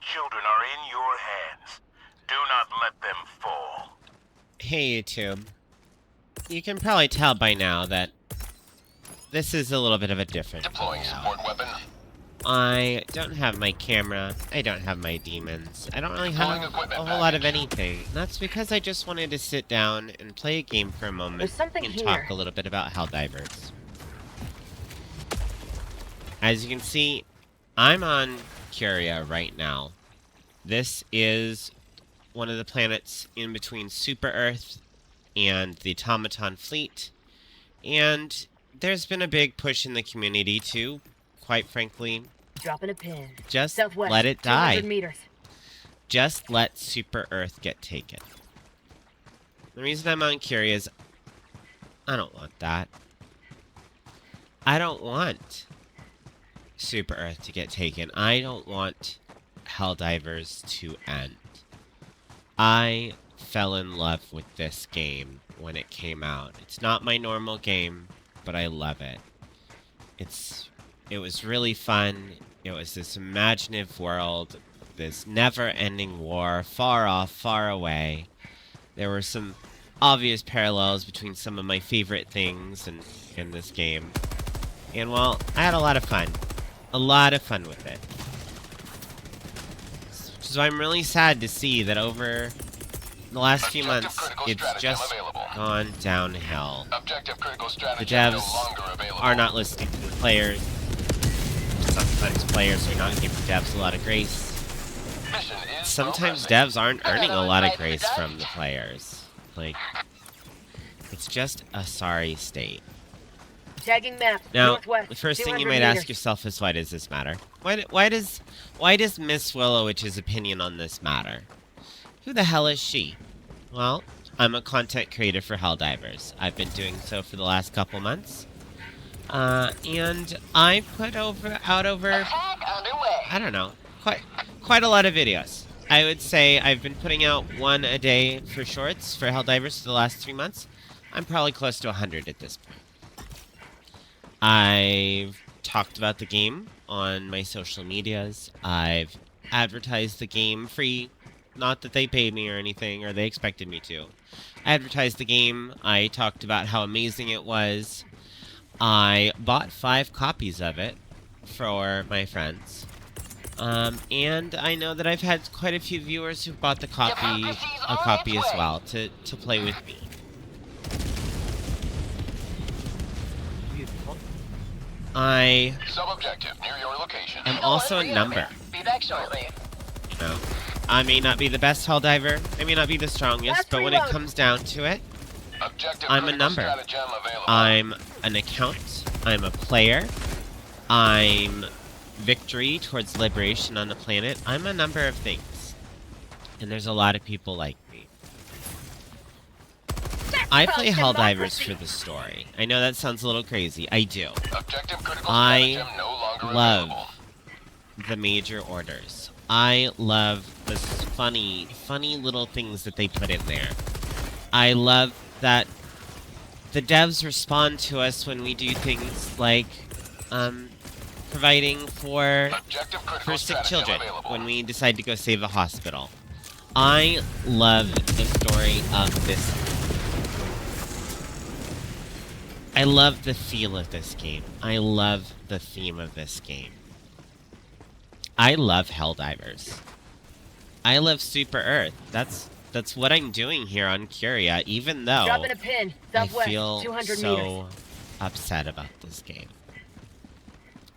children are in your hands. Do not let them fall. Hey, YouTube. You can probably tell by now that this is a little bit of a different Deploying video. support weapon. I don't have my camera, I don't have my demons, I don't really Deploying have equipment a whole lot of package. anything. That's because I just wanted to sit down and play a game for a moment There's something and here. talk a little bit about Helldivers. As you can see, I'm on Curia right now. This is one of the planets in between Super Earth and the Automaton Fleet, and there's been a big push in the community to, quite frankly, Dropping a pin. just Southwest, let it 200 die. meters. Just let Super Earth get taken. The reason I'm on Curia is I don't want that. I don't want Super Earth to get taken. I don't want Helldivers to end. I fell in love with this game when it came out. It's not my normal game, but I love it. It was really fun. It was this imaginative world, this never-ending war, far off, far away. There were some obvious parallels between some of my favorite things in this game. And well, I had a lot of fun. A lot of fun with it. So I'm really sad to see that over the last few months, it's just gone downhill. Objective critical strategy The devs no longer available. are not listening to the players. Sometimes players are not giving devs a lot of grace. Mission is Sometimes progressing. devs aren't earning a lot of grace from the players. Like, it's just a sorry state. Tagging map. Now, Northwest, the first thing you 200 might ask meters. yourself is, why does this matter? Why does Miss Willowitch's opinion on this matter? Who the hell is she? Well, I'm a content creator for Helldivers. I've been doing so for the last couple months. And I put out over, Attack underway. I don't know, quite a lot of videos. I would say I've been putting out one a day for shorts for Helldivers for the last 3 months. I'm probably close to 100 at this point. I've talked about the game on my social medias. I've advertised the game free. Not that they paid me or anything, or they expected me to. I advertised the game. I talked about how amazing it was. I bought 5 copies of it for my friends. And I know that I've had quite a few viewers who bought a copy as well to play with me. I Sub-objective near your location. am also a number. Be back shortly. You know, I may not be the best Helldiver, I may not be the strongest, Last but when it reload. comes down to it, Objective I'm a critical number. stratagem available. I'm an account, I'm a player, I'm victory towards liberation on the planet, I'm a number of things. And there's a lot of people like me. I play Helldivers for the story. I know that sounds a little crazy, I do. Objective critical I stratagem no longer love available. the major orders. I love the funny little things that they put in there. I love that the devs respond to us when we do things like, providing for Objective critical sick stratagem children available. when we decide to go save a hospital. I love the story of this. I love the feel of this game. I love the theme of this game. I love Helldivers. I love Super Earth. That's what I'm doing here on Curia, even though Dropping a pin. I Southwest, feel 200 so meters. upset about this game.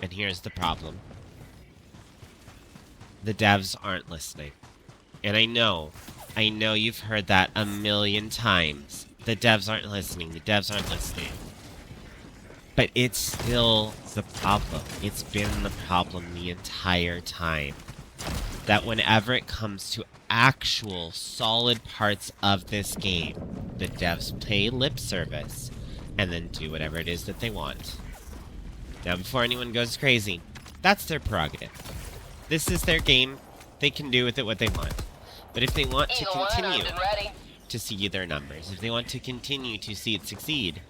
And here's the problem. The devs aren't listening. And I know you've heard that a million times. The devs aren't listening. The devs aren't listening. But it's still the problem. It's been the problem the entire time. That whenever it comes to actual solid parts of this game, the devs pay lip service and then do whatever it is that they want. Now, before anyone goes crazy, that's their prerogative. This is their game. They can do with it what they want. But if they want to continue to see their numbers, if they want to continue to see it succeed,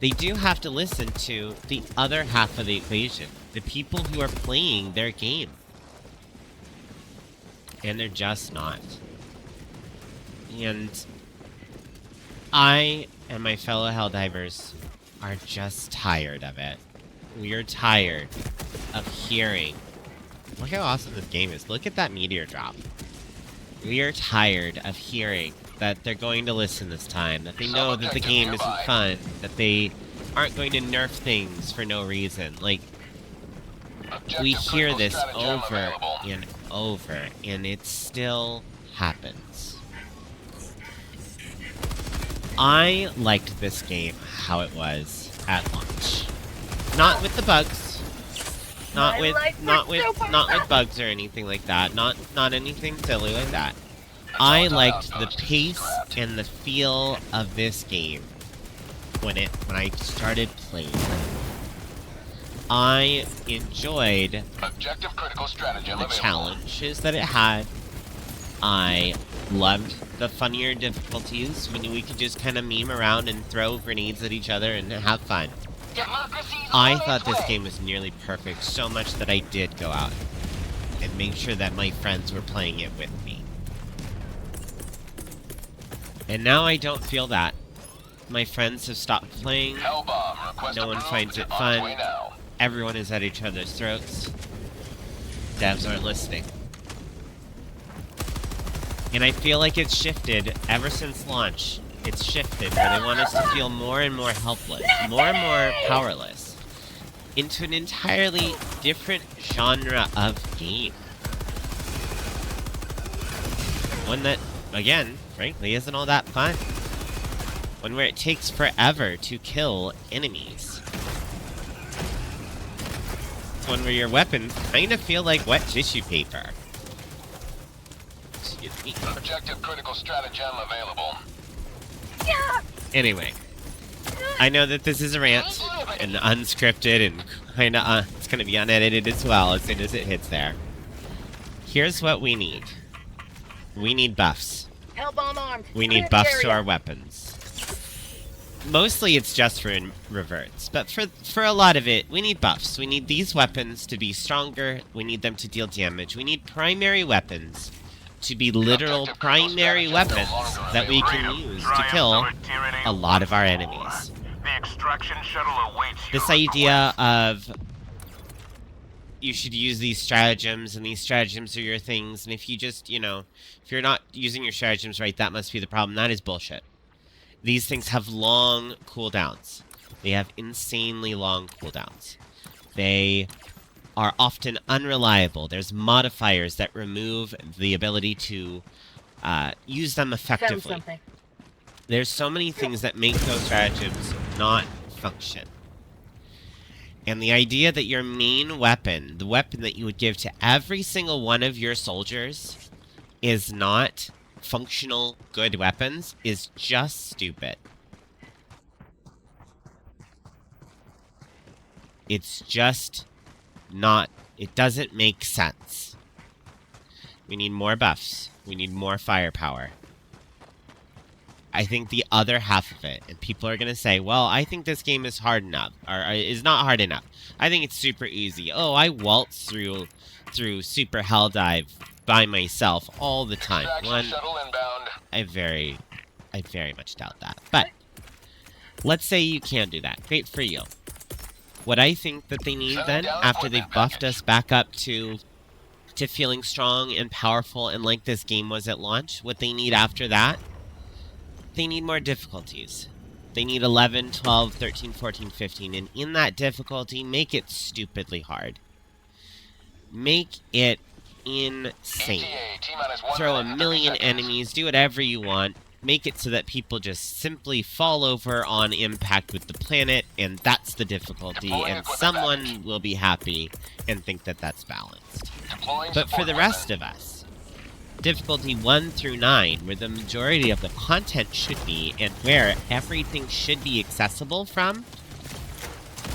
they do have to listen to the other half of the equation, the people who are playing their game. And they're just not. And I and my fellow Helldivers are just tired of it. We are tired of hearing. Look how awesome this game is. Look at that meteor drop. We are tired of hearing that they're going to listen this time, that they know that the game isn't fun, that they aren't going to nerf things for no reason. Like, we hear this over and over, and it still happens. I liked this game how it was at launch. Not with the bugs. Not with bugs or anything like that. Not anything silly like that. I liked the pace and the feel of this game when I started playing. I enjoyed the challenges that it had. I loved the funnier difficulties when we could just kind of meme around and throw grenades at each other and have fun. I thought this game was nearly perfect, so much that I did go out and make sure that my friends were playing it with me. And now I don't feel that. My friends have stopped playing. No one finds it fun. Everyone is at each other's throats. Devs aren't listening. And I feel like it's shifted ever since launch. It's shifted where they want us to feel more and more helpless, more and more powerless, into an entirely different genre of game. One that, again, frankly, isn't all that fun. One where it takes forever to kill enemies. It's one where your weapons kind of feel like wet tissue paper. Excuse me. Objective critical stratagem available. Anyway, I know that this is a rant, and unscripted, and kinda, it's gonna be unedited as well as soon as it hits there. Here's what we need. We need buffs. Hellbomb armed. We need buffs to our weapons. Mostly it's just for reverts, but for a lot of it, we need buffs. We need these weapons to be stronger, we need them to deal damage. We need primary weapons to be literal primary weapons that we can use to kill a lot of our enemies. The extraction shuttle awaits you. This idea of you should use these stratagems, and these stratagems are your things, and if you just, you know, if you're not using your stratagems right, that must be the problem. That is bullshit. These things have long cooldowns. They have insanely long cooldowns. They are often unreliable. There's modifiers that remove the ability to use them effectively. There's so many things that make those stratagems not function. And the idea that your main weapon, the weapon that you would give to every single one of your soldiers, is not functional good weapons is just stupid. It's just not, it doesn't make sense. We need more buffs. We need more firepower. I think the other half of it, and people are going to say, well, I think this game is hard enough, or is not hard enough. I think it's super easy. Oh, I waltz through Super Helldive by myself all the time. One, I very much doubt that. But let's say you can do that. Great for you. What I think that they need then, after they've buffed us back up to feeling strong and powerful and like this game was at launch, what they need after that, they need more difficulties. They need 11, 12, 13, 14, 15, and in that difficulty, make it stupidly hard. Make it insane. Throw a million enemies, do whatever you want, make it so that people just simply fall over on impact with the planet, and that's the difficulty, and someone will be happy and think that that's balanced. But for the rest of us, difficulty 1 through 9, where the majority of the content should be, and where everything should be accessible from,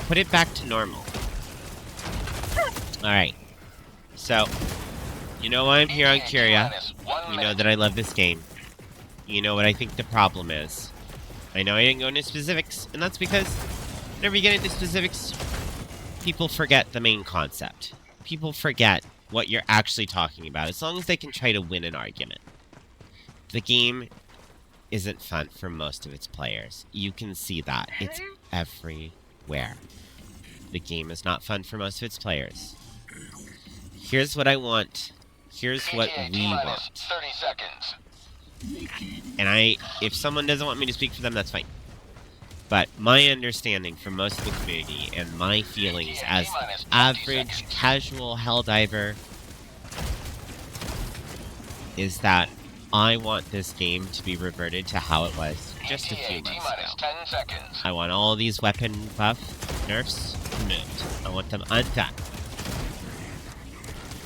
put it back to normal. Alright. So, you know why I'm here on Curia. You know that I love this game. You know what I think the problem is. I know I didn't go into specifics, and that's because whenever you get into specifics, people forget the main concept. People forget what you're actually talking about, as long as they can try to win an argument. The game isn't fun for most of its players. You can see that. It's everywhere. The game is not fun for most of its players. Here's what I want. Here's what we want. 30 seconds. And if someone doesn't want me to speak for them, that's fine. But my understanding from most of the community and my feelings as average, casual Helldiver is that I want this game to be reverted to how it was just a few months ago. 10 seconds. I want all these weapon buff nerfs removed. I want them undone.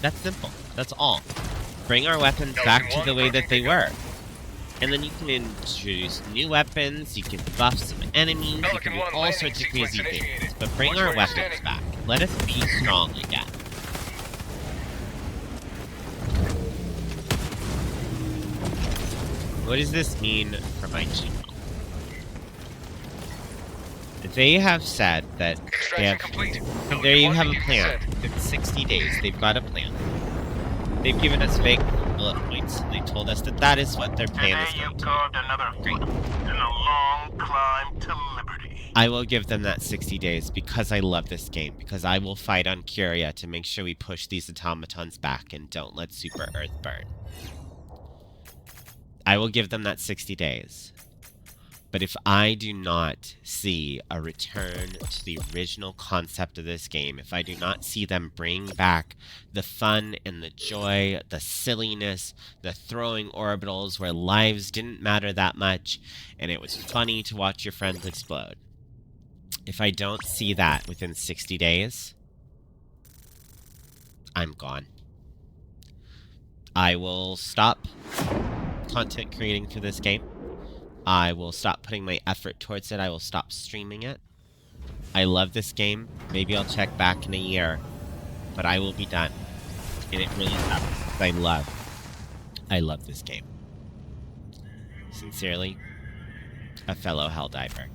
That's simple. That's all. Bring our weapons back to the way that they were. And then you can introduce new weapons, you can buff some enemies, you can do all sorts of crazy things. But bring our weapons back. Let us be strong again. What does this mean for my channel? They have said that they have... There you have a plan. In 60 days, they've got a plan. They've given us fake bullet points, and they told us that that is what their plan is Today going you to carved another foot in a long climb to liberty. I will give them that 60 days because I love this game, because I will fight on Curia to make sure we push these automatons back and don't let Super Earth burn. I will give them that 60 days. But if I do not see a return to the original concept of this game, if I do not see them bring back the fun and the joy, the silliness, the throwing orbitals where lives didn't matter that much, and it was funny to watch your friends explode. If I don't see that within 60 days, I'm gone. I will stop content creating for this game. I will stop putting my effort towards it. I will stop streaming it. I love this game. Maybe I'll check back in a year. But I will be done. And it really sucks. I love this game. Sincerely, a fellow Helldiver.